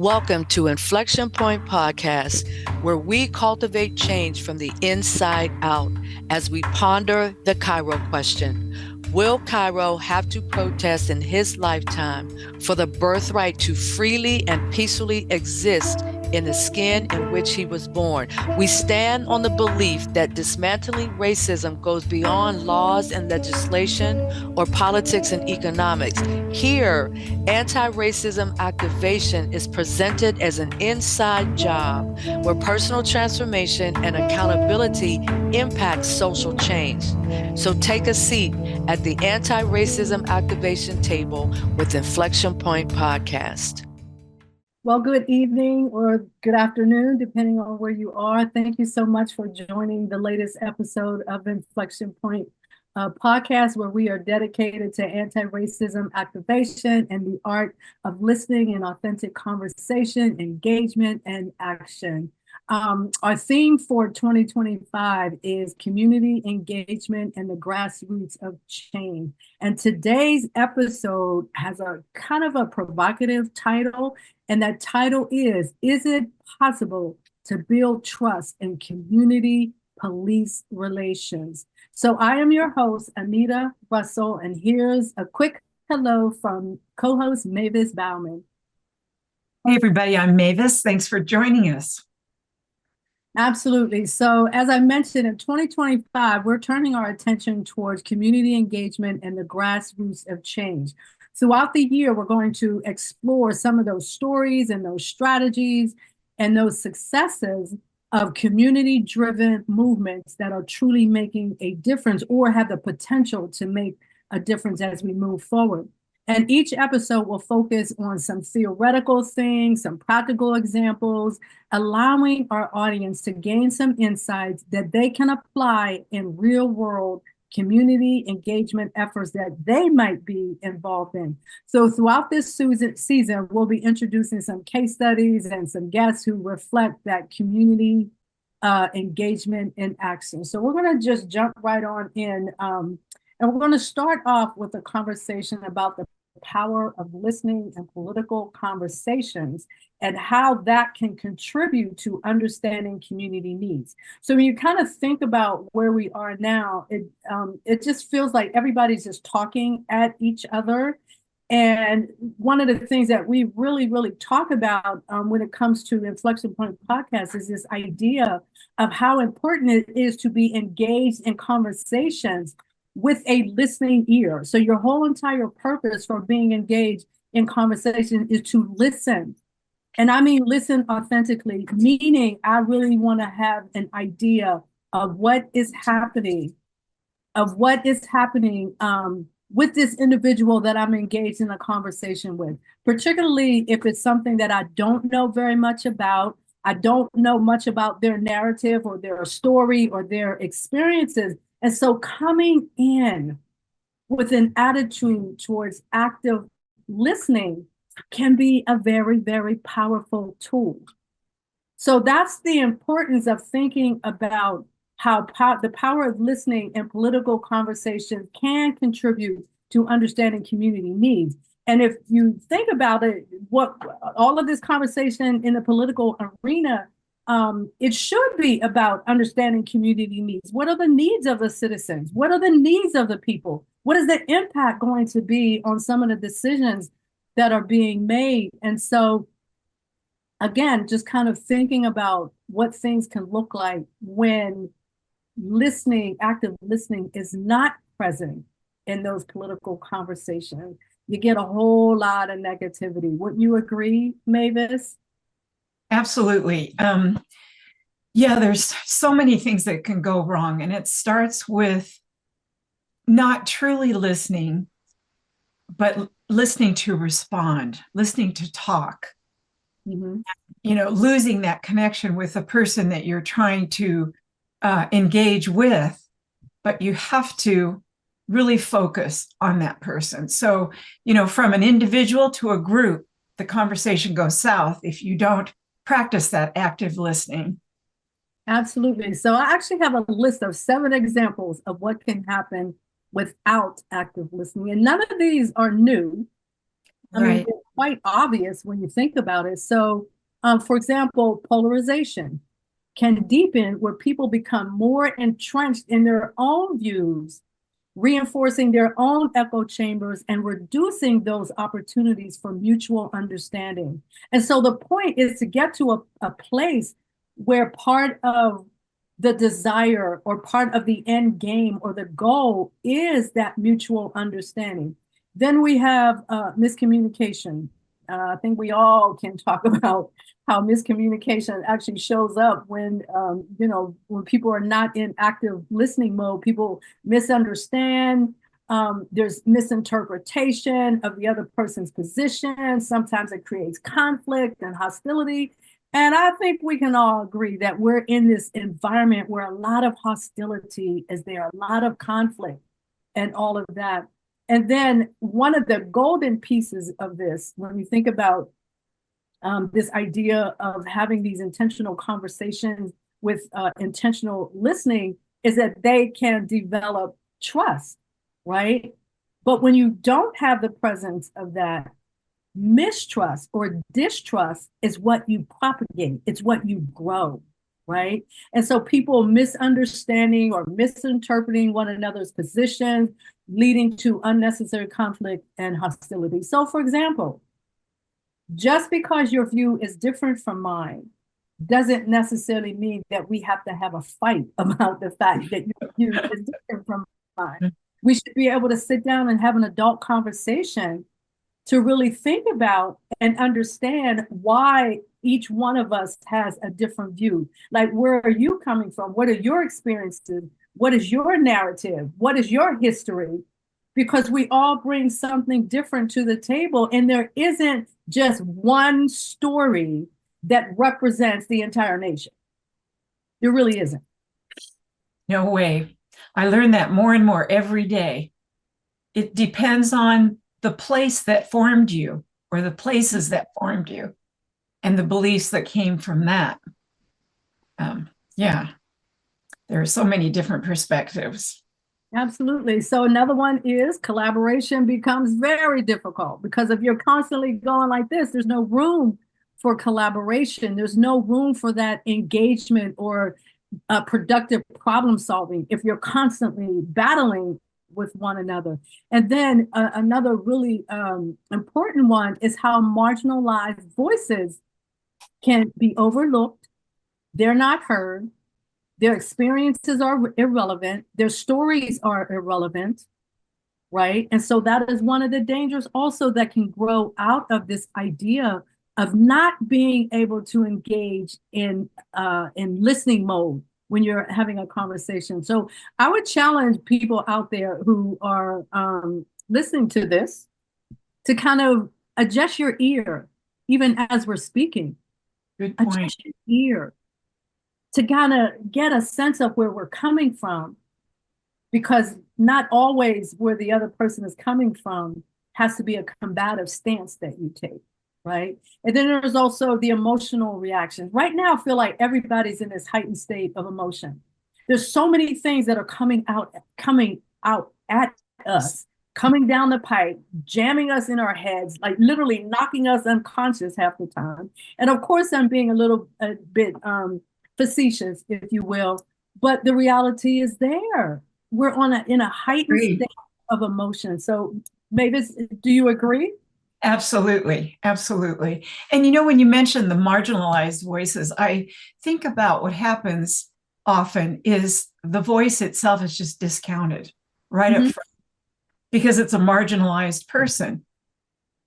Welcome to Inflection Point Podcast, where we cultivate change from the inside out as we ponder the Cairo question. Will Cairo have to protest in his lifetime for the birthright to freely and peacefully exist in the skin in which he was born? We stand on the belief that dismantling racism goes beyond laws and legislation or politics and economics. Here, anti-racism activation is presented as an inside job where personal transformation and accountability impact social change. So take a seat at the anti-racism activation table with Inflection Point Podcast. Well, good evening or good afternoon, depending on where you are. Thank you so much for joining the latest episode of Inflection Point podcast, where we are dedicated to anti-racism activation and the art of listening and authentic conversation, engagement, and action. Our theme for 2025 is community engagement and the grassroots of change. And today's episode has a kind of a provocative title, and that title is it possible to build trust in community police relations? So I am your host, Anita Russell, and here's a quick hello from co-host Mavis Bauman. Hey everybody, I'm Mavis. Thanks for joining us. Absolutely. So as I mentioned, in 2025, we're turning our attention towards community engagement and the grassroots of change. Throughout the year, we're going to explore some of those stories and those strategies and those successes of community-driven movements that are truly making a difference or have the potential to make a difference as we move forward. And each episode will focus on some theoretical things, some practical examples, allowing our audience to gain some insights that they can apply in real-world community engagement efforts that they might be involved in. So throughout this season, we'll be introducing some case studies and some guests who reflect that community engagement in action. So we're going to just jump right on in. And we're going to start off with a conversation about the power of listening and political conversations and how that can contribute to understanding community needs. So when you kind of think about where we are now, it just feels like everybody's just talking at each other. And one of the things that we really talk about when it comes to Inflection Point podcast is this idea of how important it is to be engaged in conversations with a listening ear. So your whole entire purpose for being engaged in conversation is to listen. And I mean listen authentically, meaning I really want to have an idea of what is happening, with this individual that I'm engaged in a conversation with, particularly if it's something that I don't know very much about. I don't know much about their narrative or their story or their experiences. And so coming in with an attitude towards active listening can be a very powerful tool. So that's the importance of thinking about how the power of listening in political conversations can contribute to understanding community needs. And if you think about it, what all of this conversation in the political arena, it should be about understanding community needs. What are the needs of the citizens? What are the needs of the people? What is the impact going to be on some of the decisions that are being made? And so, again, just kind of thinking about what things can look like when active listening is not present in those political conversations. You get a whole lot of negativity. Wouldn't you agree, Mavis? Absolutely. Yeah, there's so many things that can go wrong. And it starts with not truly listening, but listening to respond, listening to talk, losing that connection with the person that you're trying to engage with, but you have to really focus on that person. So, from an individual to a group, the conversation goes south if you don't practice that active listening. Absolutely. So I actually have a list of 7 examples of what can happen without active listening. And none of these are new. I mean, Right. it's quite obvious when you think about it. So, for example, polarization can deepen where people become more entrenched in their own views, reinforcing their own echo chambers and reducing those opportunities for mutual understanding. And so the point is to get to a place where part of the desire or part of the end game or the goal is that mutual understanding. Then we have miscommunication. I think we all can talk about how miscommunication actually shows up when, when people are not in active listening mode. People misunderstand. There's misinterpretation of the other person's position. Sometimes it creates conflict and hostility. And I think we can all agree that we're in this environment where a lot of hostility is there, a lot of conflict and all of that. And then one of the golden pieces of this, when we think about this idea of having these intentional conversations with intentional listening, is that they can develop trust, right? But when you don't have the presence of that, mistrust or distrust is what you propagate, it's what you grow, right? And so people misunderstanding or misinterpreting one another's positions, leading to unnecessary conflict and hostility. So, for example, just because your view is different from mine doesn't necessarily mean that we have to have a fight about the fact that your view is different from mine. We should be able to sit down and have an adult conversation to really think about and understand why each one of us has a different view. Like, where are you coming from? What are your experiences? What is your narrative? What is your history? Because we all bring something different to the table, and there isn't just one story that represents the entire nation. There really isn't. No way. I learn that more and more every day. It depends on the place that formed you, or the places that formed you, and the beliefs that came from that. Yeah, there are so many different perspectives. Absolutely. So another one is collaboration becomes very difficult, because if you're constantly going like this, there's no room for collaboration. There's no room for that engagement or productive problem solving if you're constantly battling with one another. And then another really important one is how marginalized voices can be overlooked. They're not heard. Their experiences are irrelevant. Their stories are irrelevant, right? And so that is one of the dangers also that can grow out of this idea of not being able to engage in listening mode when you're having a conversation. So I would challenge people out there who are listening to this to kind of adjust your ear, even as we're speaking. Good point. Adjust your ear to kind of get a sense of where we're coming from, because not always where the other person is coming from has to be a combative stance that you take, right? And then there's also the emotional reactions. Right now, I feel like everybody's in this heightened state of emotion. There's so many things that are coming out at us, coming down the pipe, jamming us in our heads, like literally knocking us unconscious half the time. And of course, I'm being a bit facetious, if you will, but the reality is there. We're in a heightened state of emotion. So Mavis, do you agree? Absolutely. Absolutely. And when you mentioned the marginalized voices, I think about what happens often is the voice itself is just discounted right up front because it's a marginalized person.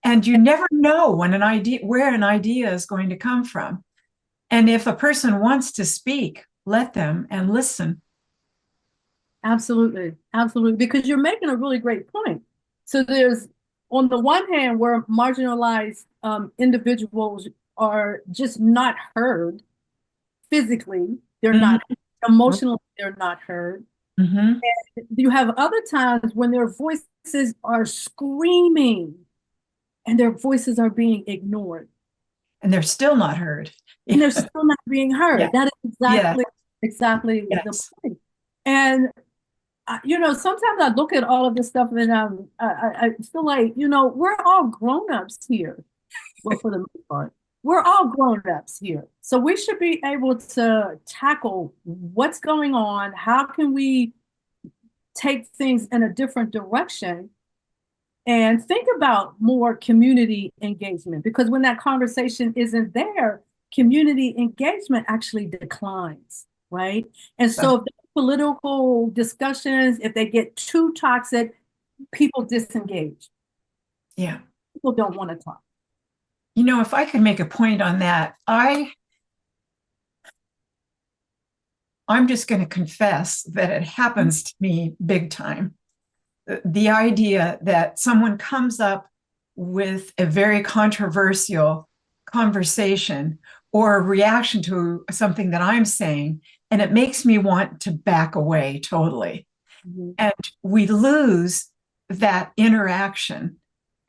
And you never know where an idea is going to come from. And if a person wants to speak, let them and listen. Absolutely. Absolutely. Because you're making a really great point. So there's, on the one hand, where marginalized individuals are just not heard physically, they're not emotionally, they're not heard. And you have other times when their voices are screaming and their voices are being ignored. And they're still not heard. And they're still not being heard. Yeah. That is exactly Yes. the point. And sometimes I look at all of this stuff and I feel like, we're all grown-ups here. Well, for the most part, we're all grown-ups here. So we should be able to tackle what's going on. How can we take things in a different direction and think about more community engagement? Because when that conversation isn't there, community engagement actually declines, right? And so if the political discussions, if they get too toxic, people disengage. Yeah. People don't want to talk. If I could make a point on that, I'm just going to confess that it happens to me big time. The idea that someone comes up with a very controversial conversation or a reaction to something that I'm saying, and it makes me want to back away totally. Mm-hmm. And we lose that interaction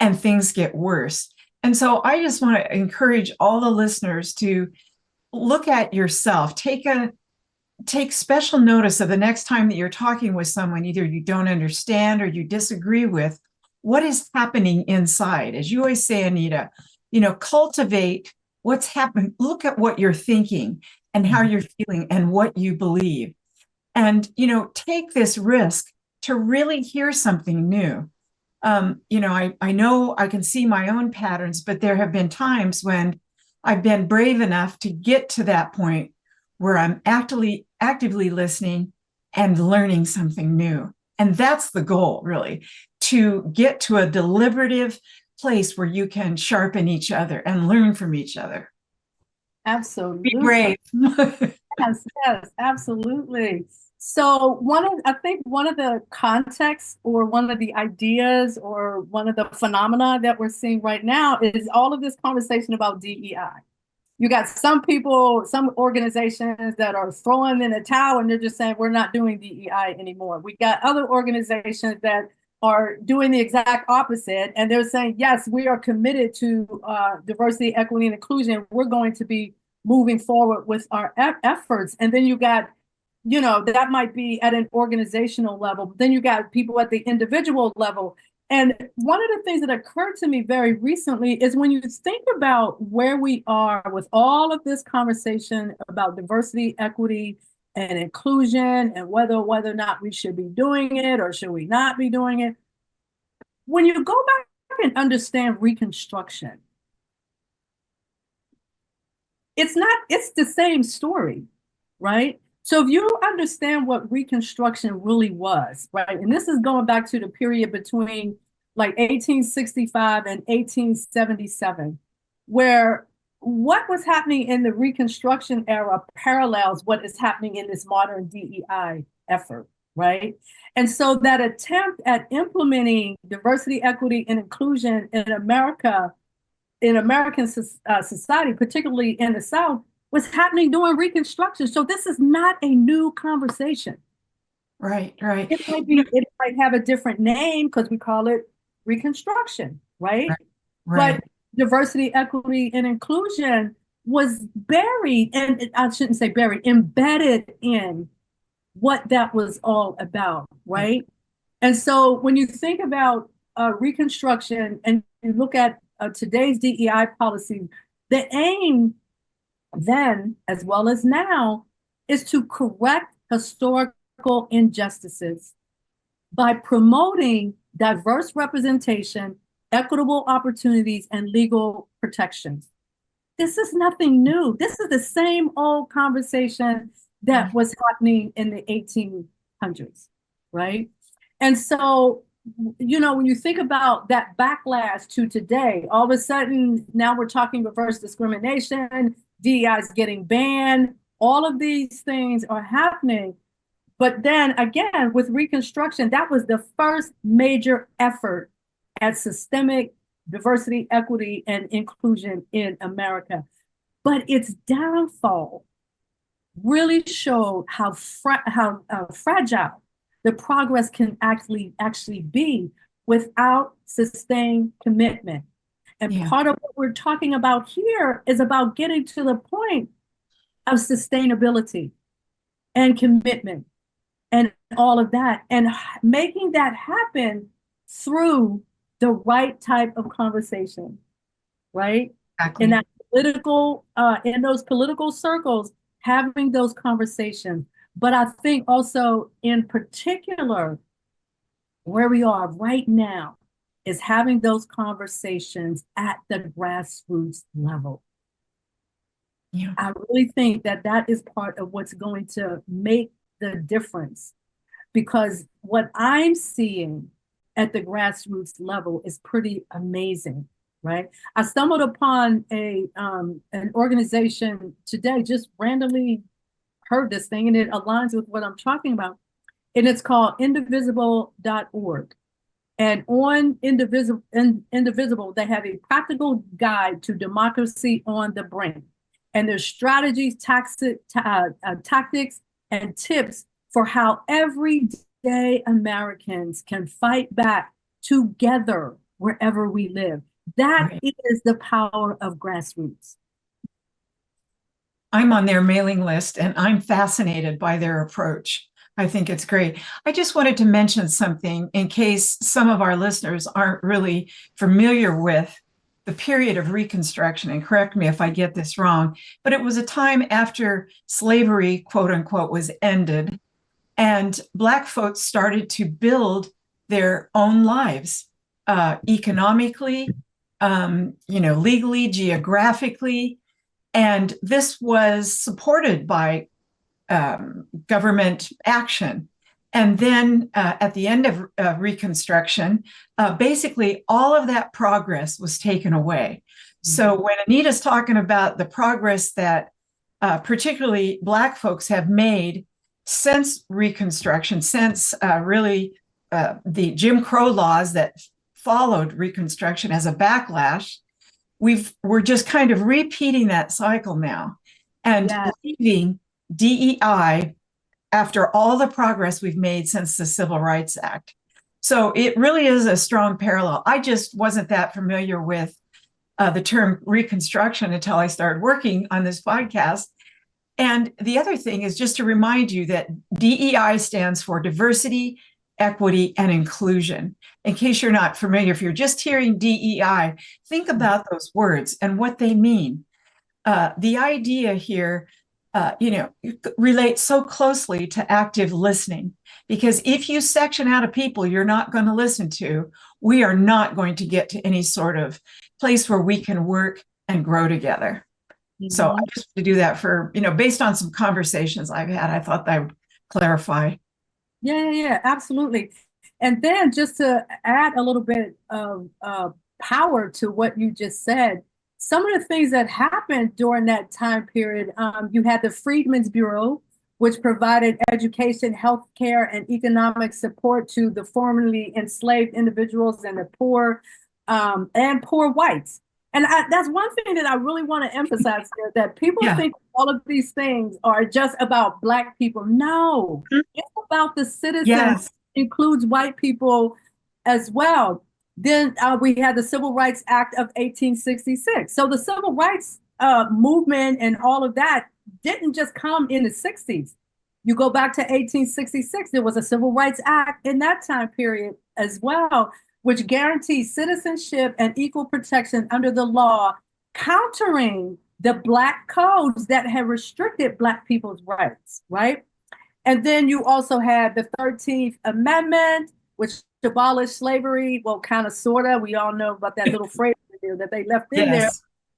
and things get worse. And so I just want to encourage all the listeners to look at yourself, take special notice of the next time that you're talking with someone, either you don't understand or you disagree with, what is happening inside. As you always say, Anita, cultivate what's happening. Look at what you're thinking and how you're feeling and what you believe. And, take this risk to really hear something new. I know I can see my own patterns, but there have been times when I've been brave enough to get to that point where I'm actively listening and learning something new. And that's the goal, really, to get to a deliberative place where you can sharpen each other and learn from each other. Absolutely. Be brave. Yes, absolutely. So I think one of the contexts or one of the ideas or one of the phenomena that we're seeing right now is all of this conversation about DEI. You got some people, some organizations that are throwing in a towel and they're just saying, we're not doing DEI anymore. We got other organizations that are doing the exact opposite. And they're saying, yes, we are committed to diversity, equity, and inclusion. We're going to be moving forward with our efforts. And then you got, that might be at an organizational level. Then you got people at the individual level. And one of the things that occurred to me very recently is when you think about where we are with all of this conversation about diversity, equity, and inclusion, and whether or not we should be doing it or should we not be doing it. When you go back and understand Reconstruction, it's the same story, right? So if you understand what Reconstruction really was, right, and this is going back to the period between like 1865 and 1877, where what was happening in the Reconstruction era parallels what is happening in this modern DEI effort, right? And so that attempt at implementing diversity, equity, and inclusion in America, in American society, particularly in the South, was happening during Reconstruction. So this is not a new conversation. Right. It might have a different name because we call it Reconstruction, right? But diversity, equity, and inclusion was buried, and I shouldn't say buried, embedded in what that was all about, right? And so when you think about Reconstruction and you look at today's DEI policy, the aim then, as well as now, is to correct historical injustices by promoting diverse representation, equitable opportunities, and legal protections. This is nothing new. This is the same old conversation that was happening in the 1800s, right? And so, when you think about that backlash to today, all of a sudden, now we're talking reverse discrimination, DEI is getting banned, all of these things are happening. But then again, with Reconstruction, that was the first major effort at systemic diversity, equity, and inclusion in America. But its downfall really showed how fragile the progress can actually be without sustained commitment. And part of what we're talking about here is about getting to the point of sustainability and commitment and all of that, and making that happen through the right type of conversation, right? In Exactly. that in those political circles, having those conversations. But I think also in particular, where we are right now is having those conversations at the grassroots level. Yeah. I really think that that is part of what's going to make the difference, because what I'm seeing at the grassroots level is pretty amazing, right? I stumbled upon an organization today, just randomly heard this thing, and it aligns with what I'm talking about. And it's called indivisible.org. And on Indivisible, they have a practical guide to democracy on the brink. And there's strategies, tactics, and tips for how everyday Americans can fight back together wherever we live. That Right. is the power of grassroots. I'm on their mailing list and I'm fascinated by their approach. I think it's great. I just wanted to mention something in case some of our listeners aren't really familiar with the period of Reconstruction, and correct me if I get this wrong, but it was a time after slavery, quote unquote, was ended, and Black folks started to build their own lives economically, legally, geographically, and this was supported by government action. And then at the end of Reconstruction, basically all of that progress was taken away. So when Anita's talking about the progress that particularly Black folks have made since Reconstruction, since the Jim Crow laws that followed Reconstruction as a backlash, we're just kind of repeating that cycle now and leaving DEI after all the progress we've made since the Civil Rights Act. So it really is a strong parallel. I just wasn't that familiar with the term Reconstruction until I started working on this podcast. And the other thing is just to remind you that DEI stands for diversity, equity, and inclusion. In case you're not familiar, if you're just hearing DEI, think about those words and what they mean. The idea here, relates so closely to active listening, because if you section out of people you're not going to listen to, we are not going to get to any sort of place where we can work and grow together. Mm-hmm. So I just want to do that for, based on some conversations I've had, I thought that would clarify. Yeah, absolutely. And then just to add a little bit of power to what you just said, some of the things that happened during that time period, you had the Freedmen's Bureau, which provided education, healthcare, and economic support to the formerly enslaved individuals and the poor and poor whites. And that's one thing that I really want to emphasize here, that people think all of these things are just about Black people. No, it's about the citizens. Yes. Includes white people as well. Then we had the Civil Rights Act of 1866. So the Civil Rights movement and all of that didn't just come in the 60s. You go back to 1866, there was a Civil Rights Act in that time period as well, which guarantees citizenship and equal protection under the law, countering the Black codes that had restricted Black people's rights, right? And then you also had the 13th Amendment, which abolished slavery. Well, kind of, sort of. We all know about that little phrase that they left in there.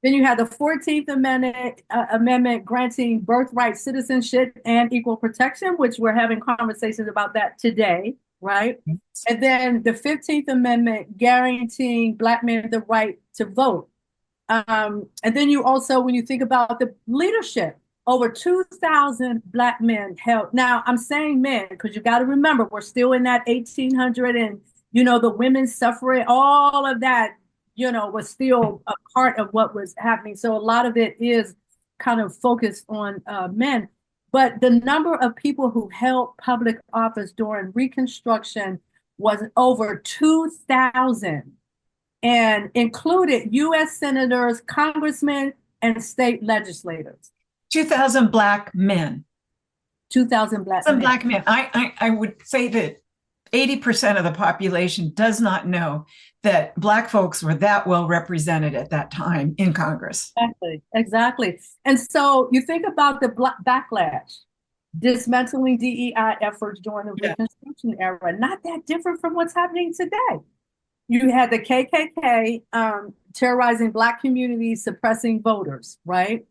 Then you had the 14th Amendment granting birthright citizenship and equal protection, which we're having conversations about that today, right? And then the 15th Amendment guaranteeing Black men the right to vote. And then you also, when you think about the leadership, over 2,000 Black men held. Now, I'm saying men, because you got to remember, we're still in that 1800 and, the women's suffrage, all of that, was still a part of what was happening. So a lot of it is kind of focused on men. But the number of people who held public office during Reconstruction was over 2,000 and included U.S. senators, congressmen, and state legislators. 2,000 Black men. 2,000 black Some men. black men. I would say that 80% of the population does not know that black folks were that well represented at that time in Congress. Exactly. And so you think about the backlash, dismantling DEI efforts during the Reconstruction era, not that different from what's happening today. You had the KKK terrorizing Black communities, suppressing voters, right?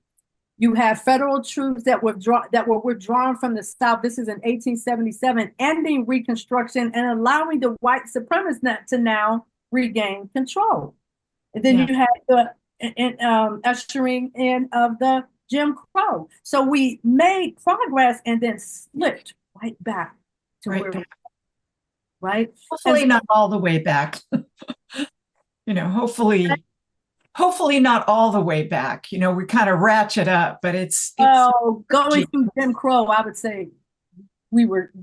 You have federal troops that were withdrawn from the South. This is in 1877, ending Reconstruction and allowing the white supremacists to now regain control. And then you have the ushering in of the Jim Crow. So we made progress and then slipped right back to where we were, right? Hopefully not all the way back. Hopefully not all the way back. We kind of ratchet up, but it's going through Jim Crow, I would say we were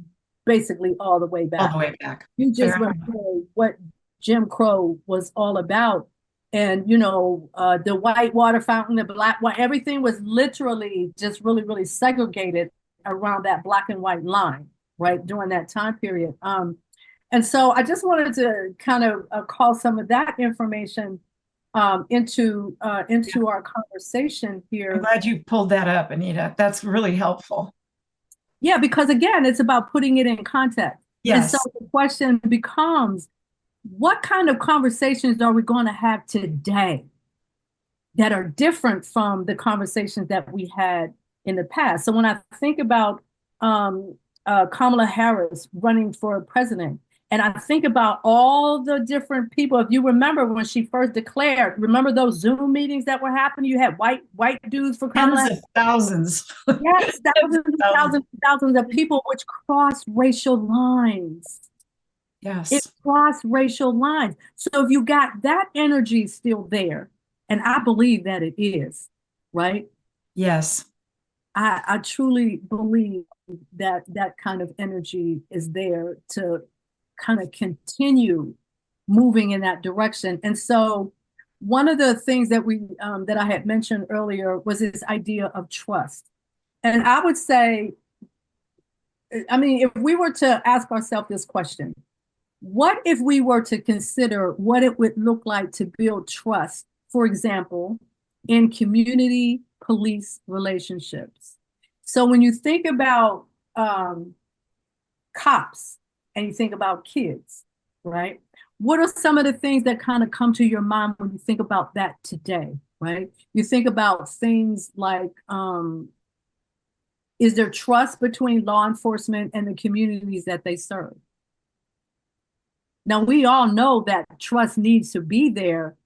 basically all the way back. All the way back. You just went through what Jim Crow was all about. And, the white water fountain, the black water, everything was literally just really, really segregated around that black and white line, right, during that time period. And so I just wanted to kind of call some of that information into our conversation here. I'm glad you pulled that up, Anita. That's really helpful. Yeah, because again, it's about putting it in context. Yes. And so the question becomes, what kind of conversations are we going to have today that are different from the conversations that we had in the past? So when I think about Kamala Harris running for president, and I think about all the different people, if you remember when she first declared, remember those Zoom meetings that were happening? You had white dudes for Kamala. Tens of thousands. Yes, thousands of people, which crossed racial lines. Yes. It crossed racial lines. So if you got that energy still there, and I believe that it is, right? Yes. I truly believe that that kind of energy is there to kind of continue moving in that direction. And so one of the things that that I had mentioned earlier was this idea of trust. And I would say, if we were to ask ourselves this question, what if we were to consider what it would look like to build trust, for example, in community police relationships? So when you think about cops and you think about kids, right? What are some of the things that kind of come to your mind when you think about that today, right? You think about things like, is there trust between law enforcement and the communities that they serve? Now, we all know that trust needs to be there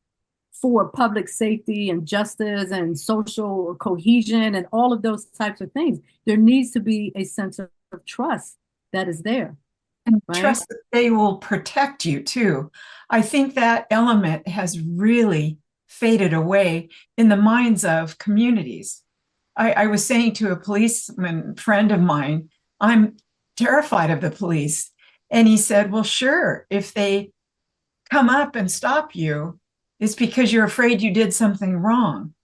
for public safety and justice and social cohesion and all of those types of things. There needs to be a sense of trust that is there. And right? Trust that they will protect you too. I think that element has really faded away in the minds of communities. I was saying to a policeman friend of mine, I'm terrified of the police. And he said, well, sure, if they come up and stop you, it's because you're afraid you did something wrong.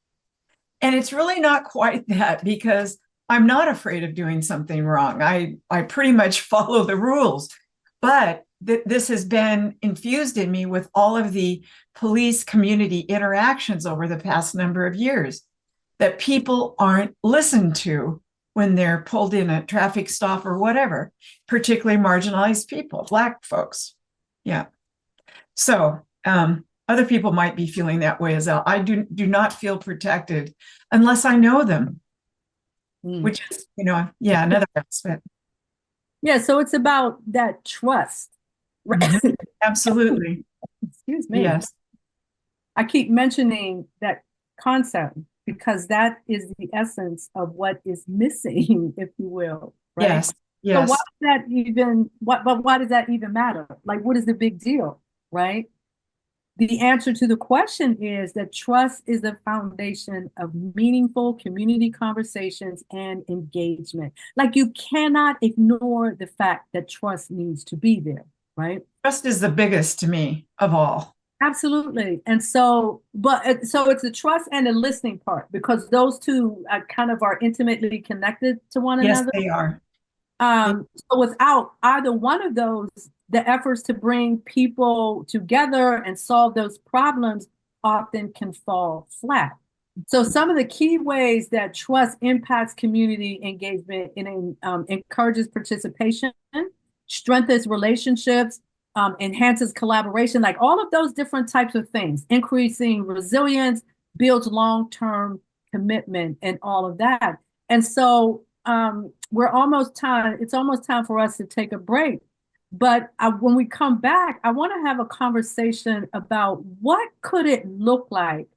And it's really not quite that, because I'm not afraid of doing something wrong. I pretty much follow the rules. But this has been infused in me with all of the police community interactions over the past number of years, that people aren't listened to when they're pulled in a traffic stop or whatever, particularly marginalized people, Black folks. Yeah. So other people might be feeling that way as well. I do not feel protected unless I know them, which is, another aspect. Yeah, so it's about that trust. Right? Absolutely. Excuse me. Yes. I keep mentioning that concept because that is the essence of what is missing, if you will. Right? Yes. Yes. So why does that even matter? Like, what is the big deal? Right? The answer to the question is that trust is the foundation of meaningful community conversations and engagement. Like, you cannot ignore the fact that trust needs to be there, right? Trust is the biggest to me of all. Absolutely. And so it's the trust and the listening part, because those two kind of are intimately connected to one another. Yes, they are. So without either one of those, the efforts to bring people together and solve those problems often can fall flat. So some of the key ways that trust impacts community engagement and encourages participation, strengthens relationships, enhances collaboration, like all of those different types of things, increasing resilience, builds long-term commitment and all of that. And so it's almost time for us to take a break. But when we come back, I want to have a conversation about what could it look like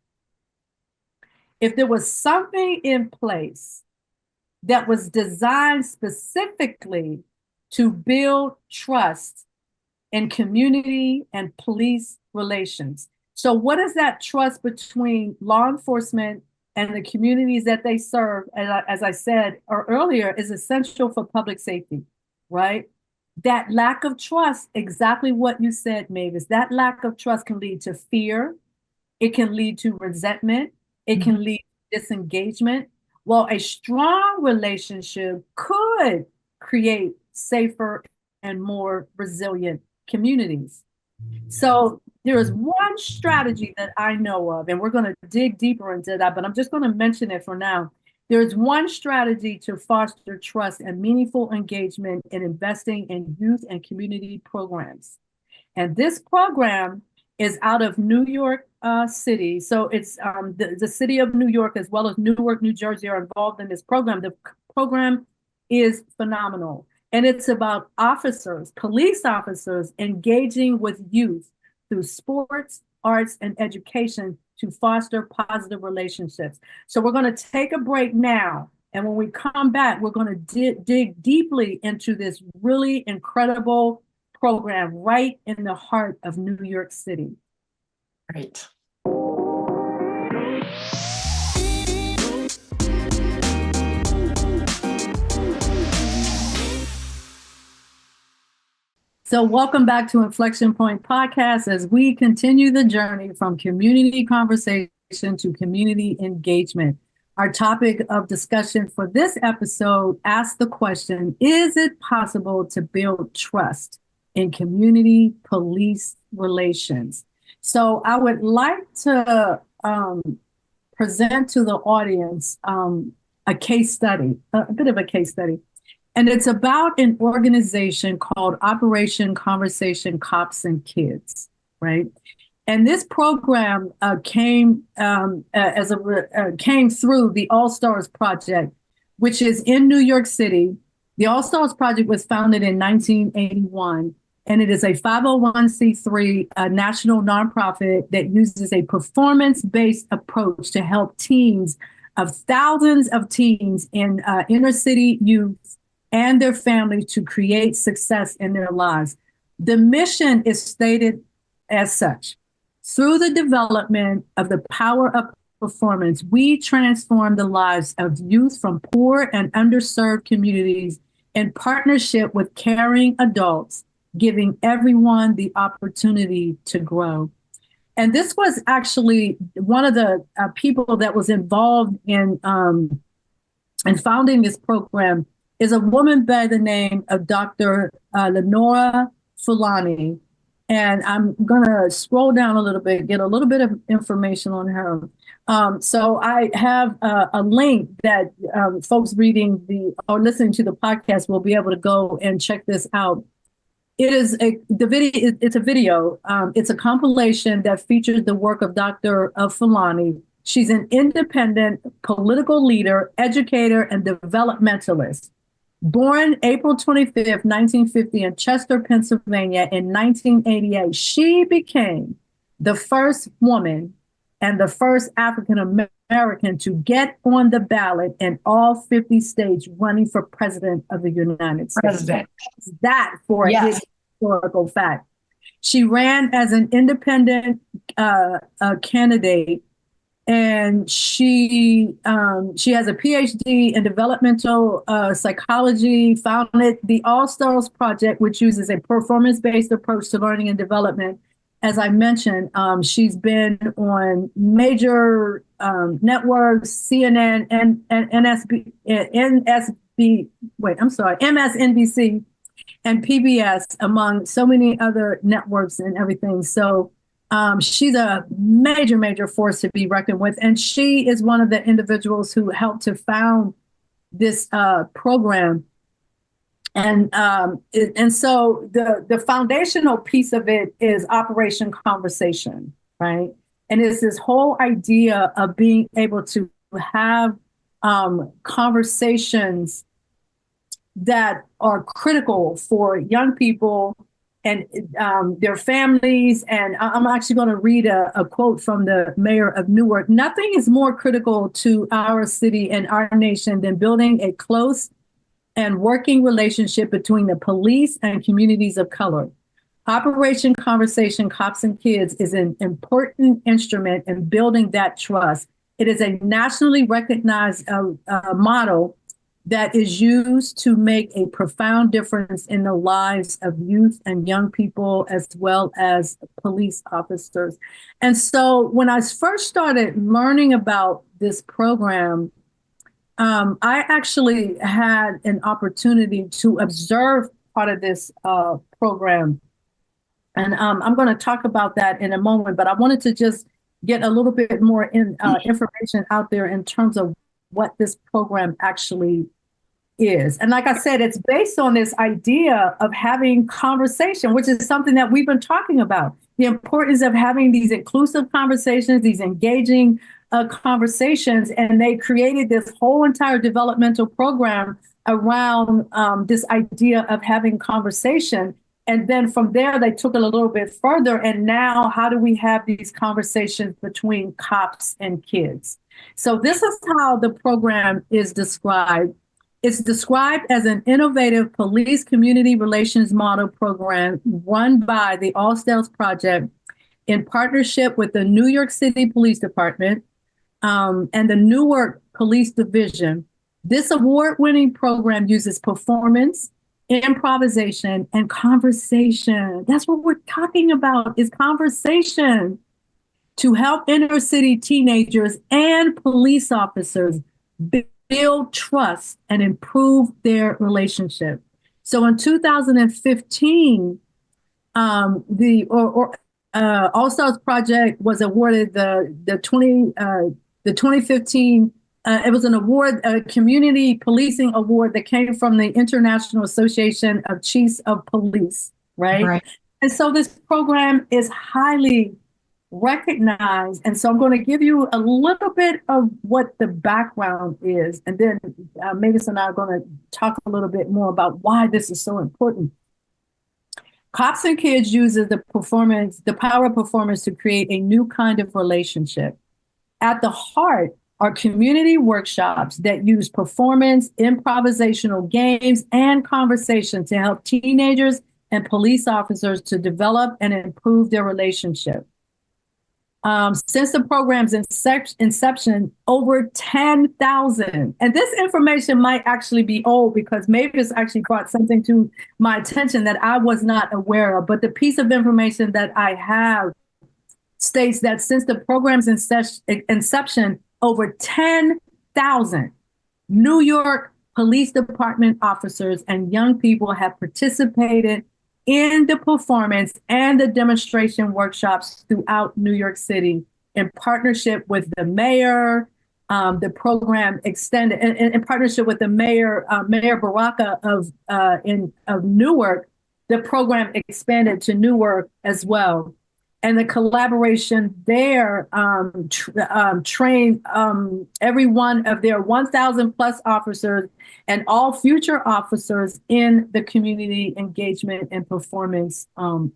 if there was something in place that was designed specifically to build trust in community and police relations. So what is that trust between law enforcement and the communities that they serve, as I said earlier, is essential for public safety, right? That lack of trust, exactly what you said, Mavis, that lack of trust can lead to fear. It can lead to resentment. It can lead to disengagement. Well, a strong relationship could create safer and more resilient communities. So there is one strategy that I know of, and we're going to dig deeper into that, but I'm just going to mention it for now. There is one strategy to foster trust and meaningful engagement in investing in youth and community programs. And this program is out of New York City. So it's the city of New York as well as Newark, New Jersey are involved in this program. The program is phenomenal. And it's about officers, police officers, engaging with youth through sports, arts, and education to foster positive relationships. So we're going to take a break now. And when we come back, we're going to dig deeply into this really incredible program right in the heart of New York City. Right. So welcome back to Inflection Point Podcast as we continue the journey from community conversation to community engagement. Our topic of discussion for this episode asks the question, is it possible to build trust in community police relations? So I would like to present to the audience a case study, a bit of a case study. And it's about an organization called Operation Conversation Cops and Kids, right? And this program came through the All Stars Project, which is in New York City. The All Stars Project was founded in 1981, and it is a 501c3 national nonprofit that uses a performance-based approach to help teams of thousands of teens in inner city youth and their families to create success in their lives. The mission is stated as such: through the development of the power of performance, we transform the lives of youth from poor and underserved communities in partnership with caring adults, giving everyone the opportunity to grow. And this was actually one of the people that was involved in founding this program is a woman by the name of Dr. Lenora Fulani. And I'm going to scroll down a little bit, get a little bit of information on her. So I have a link that folks reading or listening to the podcast will be able to go and check this out. It's a video. It's a compilation that features the work of Dr. Fulani. She's an independent political leader, educator, and developmentalist. Born April 25th, 1950 in Chester, Pennsylvania in 1988, she became the first woman and the first African American to get on the ballot in all 50 states running for president of the United States. President. That for a historical fact. She ran as an independent candidate, and she has a PhD in developmental psychology, founded the All Stars Project, which uses a performance-based approach to learning and development. As I mentioned, she's been on major networks, CNN, and MSNBC and PBS, among so many other networks and everything. So she's a major, major force to be reckoned with. And she is one of the individuals who helped to found this program. And so the foundational piece of it is Operation Conversation, right? And it's this whole idea of being able to have conversations that are critical for young people and their families. And I'm actually going to read a quote from the mayor of Newark. Nothing is more critical to our city and our nation than building a close and working relationship between the police and communities of color. Operation Conversation, Cops and Kids is an important instrument in building that trust. It is a nationally recognized model that is used to make a profound difference in the lives of youth and young people, as well as police officers. And so when I first started learning about this program, I actually had an opportunity to observe part of this program. And I'm going to talk about that in a moment, but I wanted to just get a little bit more information out there in terms of what this program actually is. And like I said, it's based on this idea of having conversation, which is something that we've been talking about. The importance of having these inclusive conversations, these engaging conversations. And they created this whole entire developmental program around this idea of having conversation. And then from there, they took it a little bit further. And now, how do we have these conversations between cops and kids? So this is how the program is described. It's described as an innovative police community relations model program run by the All Stars Project in partnership with the New York City Police Department and the Newark Police Division. This award-winning program uses performance, improvisation, and conversation. That's what we're talking about, is conversation, to help inner city teenagers and police officers build trust and improve their relationship. So in 2015, the All Stars Project was awarded the 2015. It was an award, a community policing award that came from the International Association of Chiefs of Police, right? And so this program is highly recognized. And so I'm going to give you a little bit of what the background is. And then Mavis and I are going to talk a little bit more about why this is so important. Cops and Kids uses the power of performance to create a new kind of relationship. At the heart are community workshops that use performance, improvisational games, and conversation to help teenagers and police officers to develop and improve their relationship. Since the program's inception, over 10,000, and this information might actually be old because Mavis actually brought something to my attention that I was not aware of, but the piece of information that I have states that since the program's inception, over 10,000 New York Police Department officers and young people have participated in the performance and the demonstration workshops throughout New York City in partnership with the mayor. The program extended in partnership with the mayor, Mayor Baraka of Newark. The program expanded to Newark as well. And the collaboration there trained every one of their 1,000 plus officers and all future officers in the community engagement and performance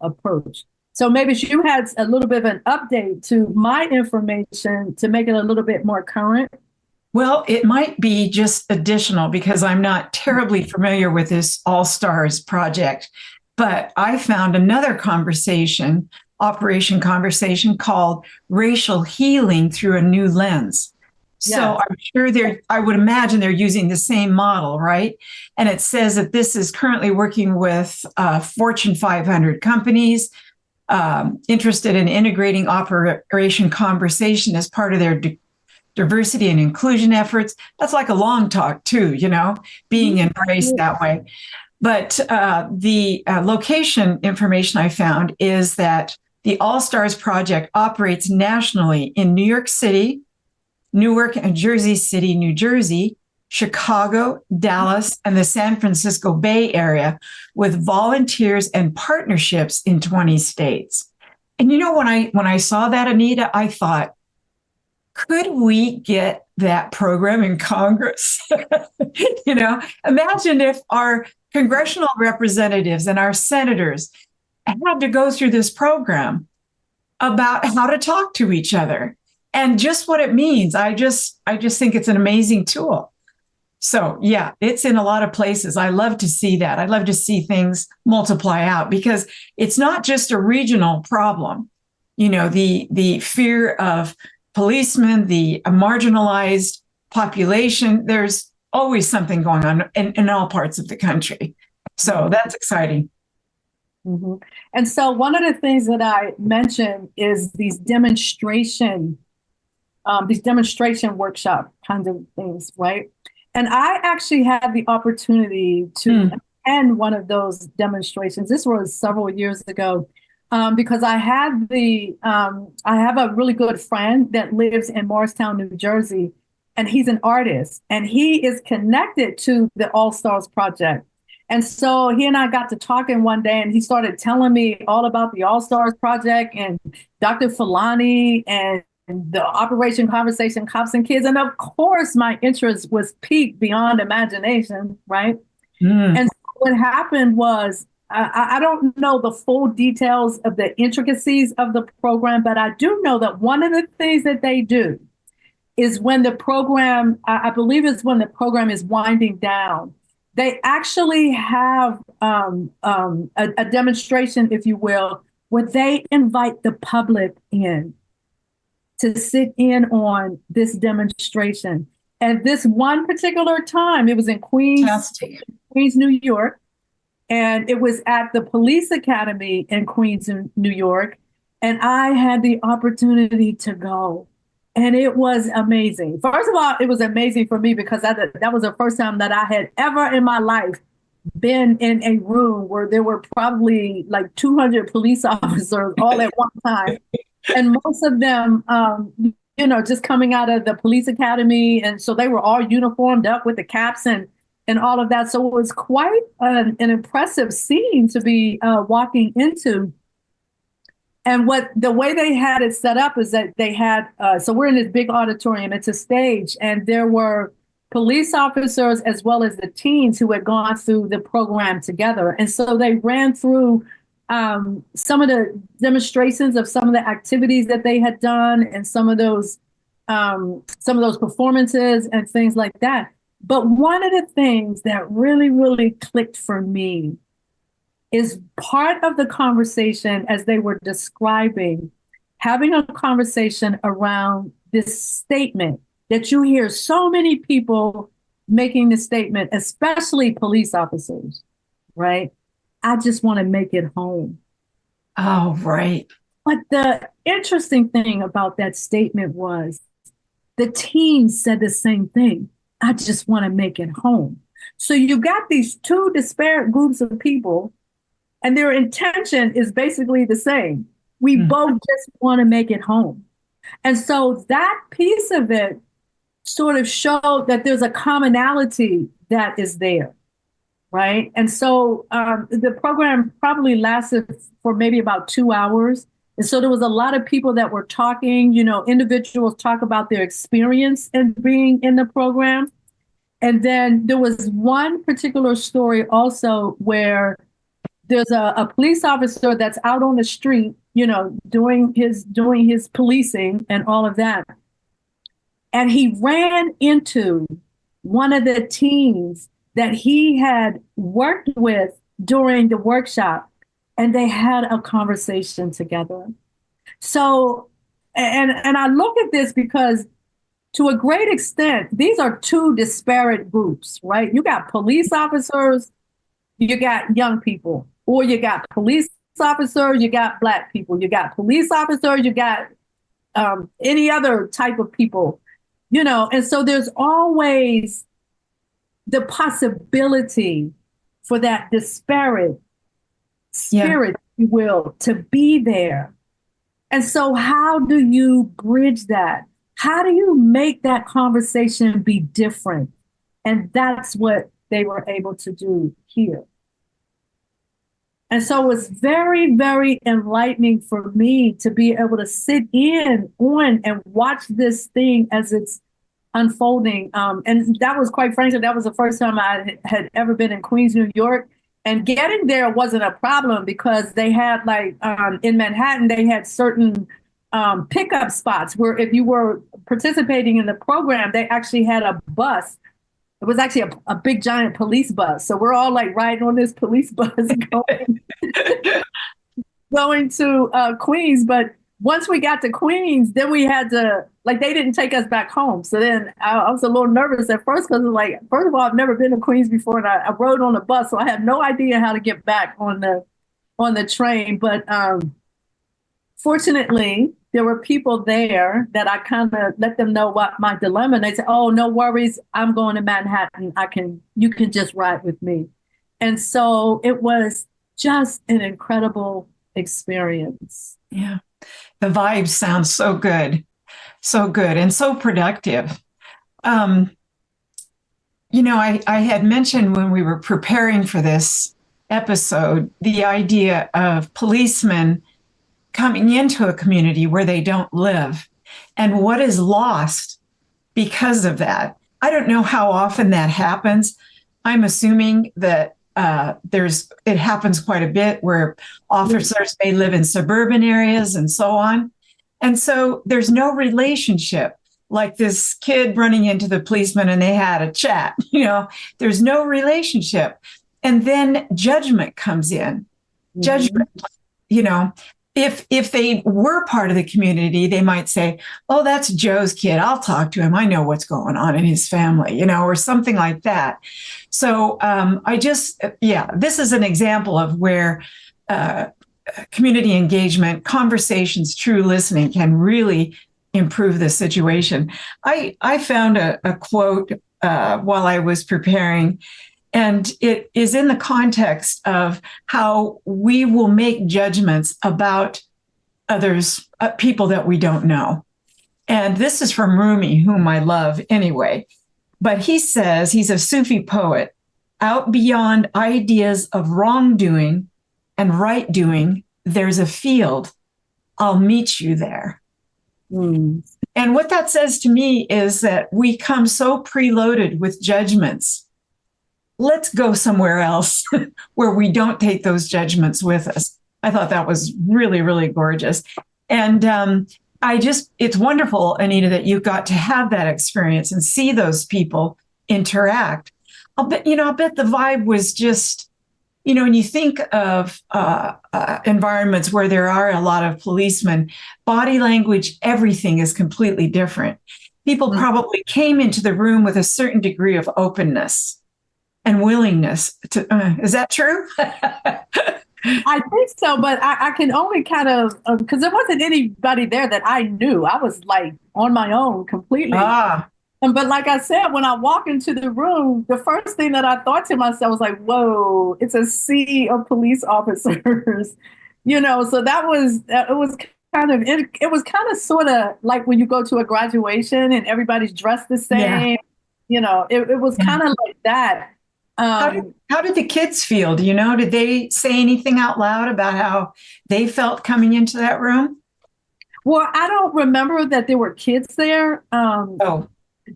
approach. So maybe you had a little bit of an update to my information to make it a little bit more current. Well, it might be just additional because I'm not terribly familiar with this All Stars project, but I found another Operation Conversation called Racial Healing Through a New Lens. Yes. So I'm sure I would imagine they're using the same model, right? And it says that this is currently working with Fortune 500 companies interested in integrating Operation Conversation as part of their diversity and inclusion efforts. That's like a long talk too, being embraced that way. But the location information I found is that the All Stars Project operates nationally in New York City, Newark and Jersey City, New Jersey, Chicago, Dallas, and the San Francisco Bay Area, with volunteers and partnerships in 20 states. And when I saw that, Anita, I thought, could we get that program in Congress? Imagine if our congressional representatives and our senators had to go through this program about how to talk to each other and just what it means. I just think it's an amazing tool. So yeah, it's in a lot of places. I love to see that. I love to see things multiply out, because it's not just a regional problem. The fear of policemen, the marginalized population, there's always something going on in all parts of the country. So that's exciting. Mm-hmm. And so one of the things that I mentioned is these demonstration workshop kinds of things, right? And I actually had the opportunity to attend one of those demonstrations. This was several years ago, because I have a really good friend that lives in Morristown, New Jersey, and he's an artist, and he is connected to the All Stars Project. And so he and I got to talking one day, and he started telling me all about the All Stars Project and Dr. Fulani and the Operation Conversation Cops and Kids. And of course, my interest was piqued beyond imagination, right? And so what happened was, I don't know the full details of the intricacies of the program, but I do know that one of the things that they do is when the program, I believe it's when the program is winding down, they actually have a demonstration, if you will, where they invite the public in to sit in on this demonstration. And this one particular time, it was in Queens, New York, and it was at the Police Academy in Queens, New York. And I had the opportunity to go. And it was amazing. First of all, it was amazing for me because that was the first time that I had ever in my life been in a room where there were probably like 200 police officers all at one time. And most of them, just coming out of the police academy. And so they were all uniformed up with the caps and all of that. So it was quite an impressive scene to be walking into. And the way they had it set up is that they had, so we're in this big auditorium, it's a stage, and there were police officers as well as the teens who had gone through the program together. And so they ran through some of the demonstrations of some of the activities that they had done and some of those performances and things like that. But one of the things that really, really clicked for me is part of the conversation as they were describing, having a conversation around this statement that you hear so many people making this statement, especially police officers, right? I just want to make it home. Oh, right. But the interesting thing about that statement was the teens said the same thing. I just want to make it home. So you got these two disparate groups of people, and their intention is basically the same. We both just want to make it home. And so that piece of it sort of showed that there's a commonality that is there, right? And so the program probably lasted for maybe about 2 hours. And so there was a lot of people that were talking, individuals talk about their experience in being in the program. And then there was one particular story also where there's a police officer that's out on the street, doing his policing and all of that. And he ran into one of the teens that he had worked with during the workshop, and they had a conversation together. So, and I look at this because to a great extent, these are two disparate groups, right? You got police officers, you got young people, or you got police officers, you got Black people, you got police officers, you got any other type of people. And so there's always the possibility for that disparate spirit, if you will, to be there. And so how do you bridge that? How do you make that conversation be different? And that's what they were able to do here. And so it was very, very enlightening for me to be able to sit in on and watch this thing as it's unfolding. And that was, quite frankly, that was the first time I had ever been in Queens, New York. And getting there wasn't a problem because they had in Manhattan, they had certain pickup spots where if you were participating in the program, they actually had a bus. It was actually a big giant police bus. So we're all like riding on this police bus going to Queens. But once we got to Queens, then we had to, they didn't take us back home. So then I was a little nervous at first because first of all, I've never been to Queens before and I rode on the bus. So I had no idea how to get back on the train. But fortunately, there were people there that I kind of let them know what my dilemma. And they said, "Oh, no worries. I'm going to Manhattan. You can just ride with me." And so it was just an incredible experience. Yeah. The vibe sounds so good, and so productive. I had mentioned when we were preparing for this episode, the idea of policemen coming into a community where they don't live and what is lost because of that. I don't know how often that happens. I'm assuming that it happens quite a bit where officers may live in suburban areas and so on. And so there's no relationship, like this kid running into the policeman and they had a chat, there's no relationship. And then judgment comes in. Mm-hmm. Judgment, if they were part of the community, they might say, "Oh, that's Joe's kid. I'll talk to him. I know what's going on in his family," or something like that. So this is an example of where community engagement, conversations, true listening can really improve the situation. I found a quote while I was preparing, and it is in the context of how we will make judgments about others, people that we don't know. And this is from Rumi, whom I love anyway. But he says, he's a Sufi poet, "Out beyond ideas of wrongdoing and right doing, there's a field. I'll meet you there." Mm. And what that says to me is that we come so preloaded with judgments. Let's go somewhere else where we don't take those judgments with us. I thought that was really, really gorgeous. And it's wonderful, Anita, that you got to have that experience and see those people interact. I'll bet the vibe was just, when you think of environments where there are a lot of policemen, body language, everything is completely different. People probably came into the room with a certain degree of openness and willingness to, is that true? I think so, but I can only kind of, because there wasn't anybody there that I knew. I was on my own completely. But like I said, when I walked into the room, the first thing that I thought to myself was whoa, it's a sea of police officers, so it was kind of sort of like when you go to a graduation and everybody's dressed the same, it was kind of like that. How did the kids feel? Do you know? Did they say anything out loud about how they felt coming into that room? Well, I don't remember that there were kids there.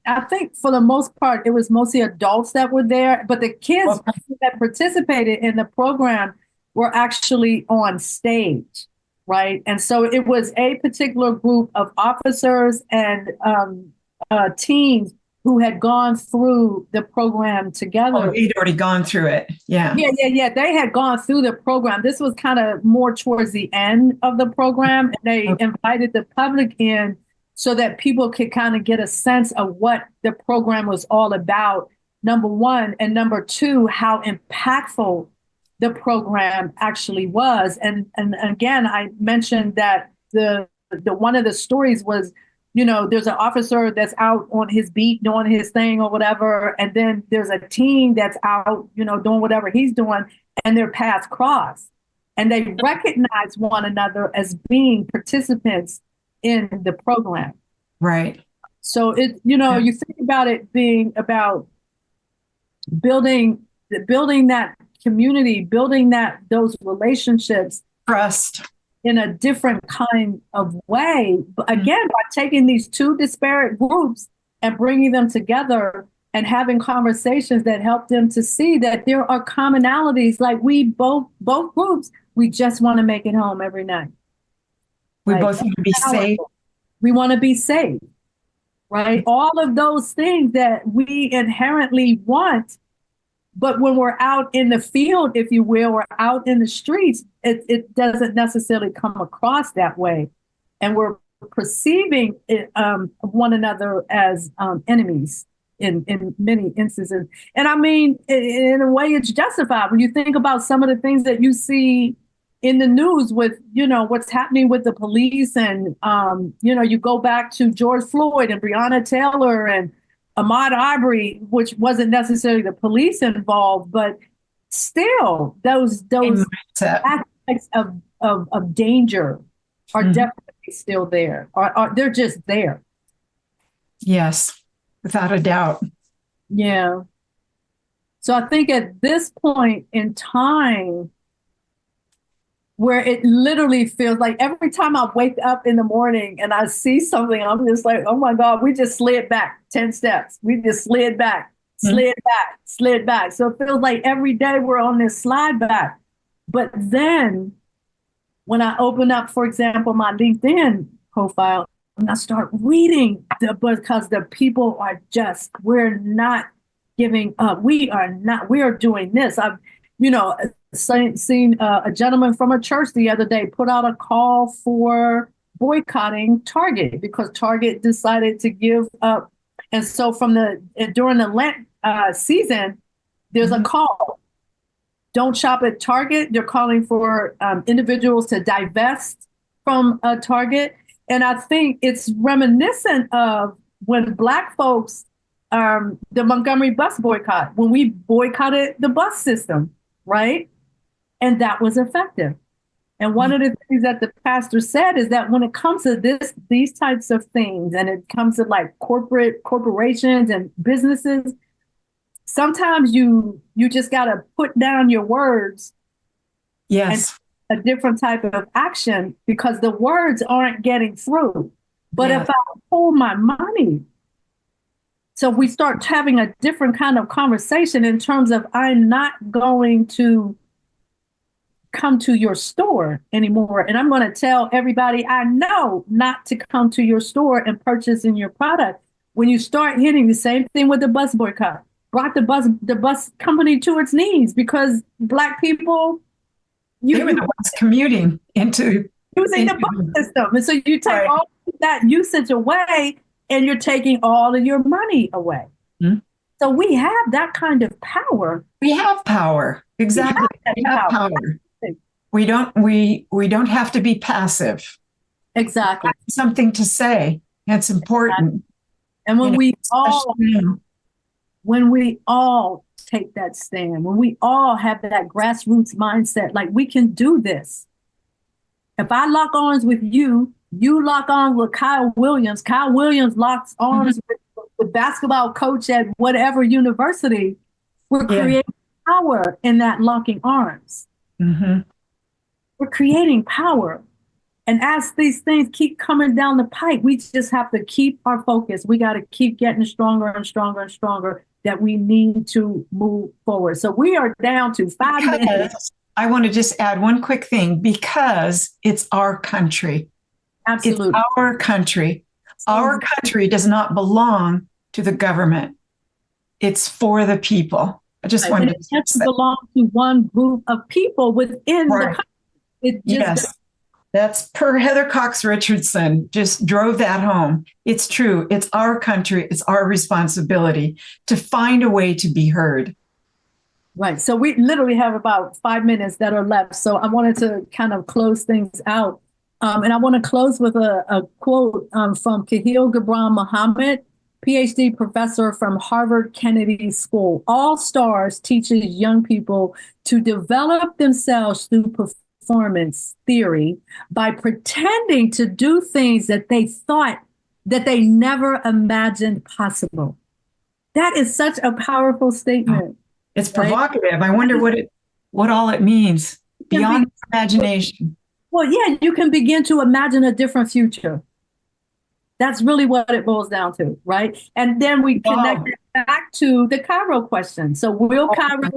I think for the most part, it was mostly adults that were there. But the kids that participated in the program were actually on stage, right? And so it was a particular group of officers and teens who had gone through the program together. Oh, he'd already gone through it. Yeah. Yeah. They had gone through the program. This was kind of more towards the end of the program. And they invited the public in so that people could kind of get a sense of what the program was all about, number one. And number two, how impactful the program actually was. And again, I mentioned that the one of the stories was there's an officer that's out on his beat doing his thing or whatever, and then there's a team that's out, doing whatever he's doing, and their paths cross, and they recognize one another as being participants in the program. Right. So you think about it being about building that community, building those relationships, trust, in a different kind of way. But again, by taking these two disparate groups and bringing them together and having conversations that help them to see that there are commonalities. Like we both groups, we just want to make it home every night. We both want to be safe. We want to be safe, right? All of those things that we inherently want. But when we're out in the field, if you will, or out in the streets, it doesn't necessarily come across that way. And we're perceiving one another as enemies in many instances. And I mean, in a way, it's justified. When you think about some of the things that you see in the news with, what's happening with the police and, you go back to George Floyd and Breonna Taylor and Ahmaud Arbery, which wasn't necessarily the police involved, but still those aspects of danger are definitely still there. They're just there. Yes, without a doubt. Yeah. So I think at this point in time, where it literally feels like every time I wake up in the morning and I see something, I'm just like, oh my God, we just slid back 10 steps. We just slid back, slid back. So it feels like every day we're on this slide back. But then when I open up, for example, my LinkedIn profile, and I start reading because the people are we're not giving up. We are doing this. I've, seen a gentleman from a church the other day put out a call for boycotting Target because Target decided to give up. And so during the Lent season, there's a call. Don't shop at Target. They're calling for individuals to divest from Target. And I think it's reminiscent of when Black folks, the Montgomery bus boycott, when we boycotted the bus system, right? And that was effective. And one of the things that the pastor said is that when it comes to these types of things, and it comes to like corporations and businesses, sometimes you just got to put down your words. Yes. And a different type of action because the words aren't getting through. But if I hold my money, so we start having a different kind of conversation in terms of I'm not going to come to your store anymore. And I'm going to tell everybody I know not to come to your store and purchase in your product. When you start hitting the same thing with the bus boycott, brought the bus company to its knees because Black people, they were the ones commuting into using the bus system. And so you take all that usage away and you're taking all of your money away. Mm-hmm. So we have that kind of power. We have power. Exactly. We have power. We don't have to be passive. Exactly. Something to say. That's important. And when we all take that stand, when we all have that grassroots mindset, like we can do this. If I lock arms with you, you lock arms with Kyle Williams. Kyle Williams locks arms with the basketball coach at whatever university. We're creating power in that locking arms. Mm-hmm. We're creating power. And as these things keep coming down the pipe, we just have to keep our focus. We got to keep getting stronger and stronger and stronger that we need to move forward. So we are down to 5 minutes. I want to just add one quick thing because it's our country. Absolutely. It's our country. Our country does not belong to the government. It's for the people. I just wanted to say it doesn't belong to one group of people within the country. Yes, that's per Heather Cox Richardson, just drove that home. It's true. It's our country. It's our responsibility to find a way to be heard. Right. So we literally have about 5 minutes that are left. So I wanted to kind of close things out. And I want to close with a quote from Kahil Gibran Muhammad, PhD professor from Harvard Kennedy School. All Stars teaches young people to develop themselves through performance theory by pretending to do things that they thought that they never imagined possible. That is such a powerful statement. It's provocative. Right? I wonder what all it means beyond imagination. Well, yeah, you can begin to imagine a different future. That's really what it boils down to, right? And then we connect it back to the Cairo question. So will Cairo,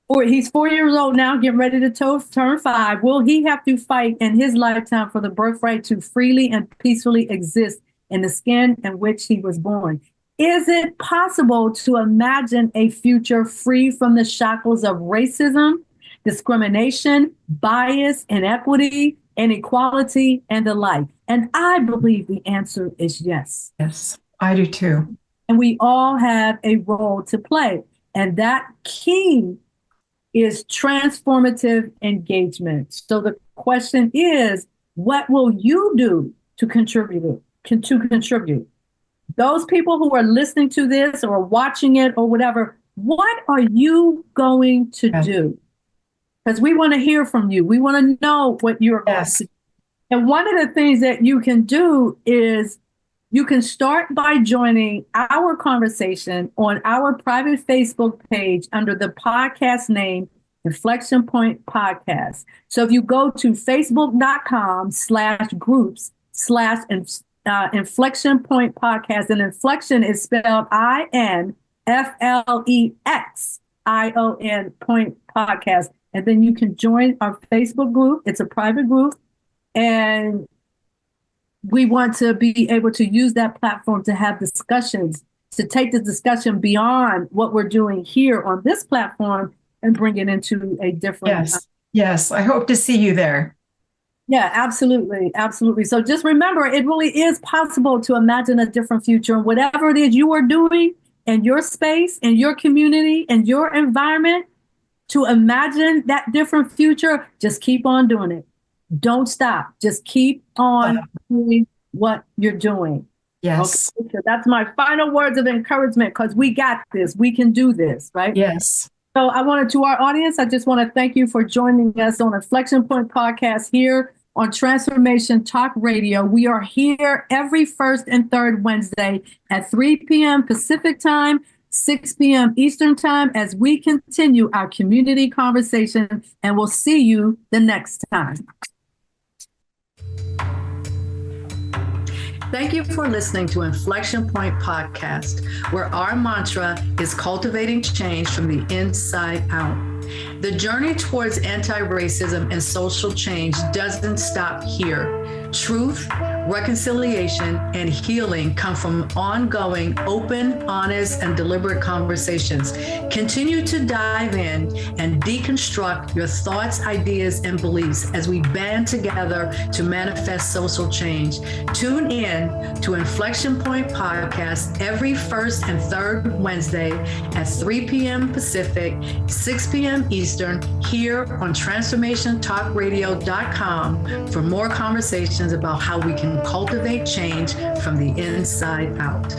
or he's 4 years old now, getting ready to turn 5, will he have to fight in his lifetime for the birthright to freely and peacefully exist in the skin in which he was born? Is it possible to imagine a future free from the shackles of racism, discrimination, bias, inequity, inequality, and the like? And I believe the answer is yes. Yes, I do too. And we all have a role to play. And that key is transformative engagement. So the question is, what will you do to contribute? Those people who are listening to this or watching it or whatever, what are you going to do? Because we want to hear from you. We want to know what you're going to do. And one of the things that you can do is you can start by joining our conversation on our private Facebook page under the podcast name Inflection Point Podcast. So if you go to facebook.com/groups/Inflection Point Podcast, and inflection is spelled INFLEXION Point Podcast. And then you can join our Facebook group. It's a private group. And we want to be able to use that platform to have discussions, to take the discussion beyond what we're doing here on this platform and bring it into a different. Yes. I hope to see you there. Yeah, absolutely. Absolutely. So just remember, it really is possible to imagine a different future. And whatever it is you are doing in your space, in your community, in your environment, to imagine that different future, just keep on doing it. Don't stop. Just keep on doing what you're doing. Yes. Okay? So that's my final words of encouragement, because we got this. We can do this, right? Yes. So to our audience, I just want to thank you for joining us on Inflection Point Podcast here on Transformation Talk Radio. We are here every first and third Wednesday at 3 p.m. Pacific time, 6 p.m. Eastern time, as we continue our community conversation, and we'll see you the next time. Thank you for listening to Inflection Point Podcast, where our mantra is cultivating change from the inside out. The journey towards anti-racism and social change doesn't stop here. Truth, reconciliation, and healing come from ongoing, open, honest, and deliberate conversations. Continue to dive in and deconstruct your thoughts, ideas, and beliefs as we band together to manifest social change. Tune in to Inflection Point Podcast every first and third Wednesday at 3 p.m. Pacific, 6 p.m. Eastern, here on TransformationTalkRadio.com for more conversations about how we can cultivate change from the inside out.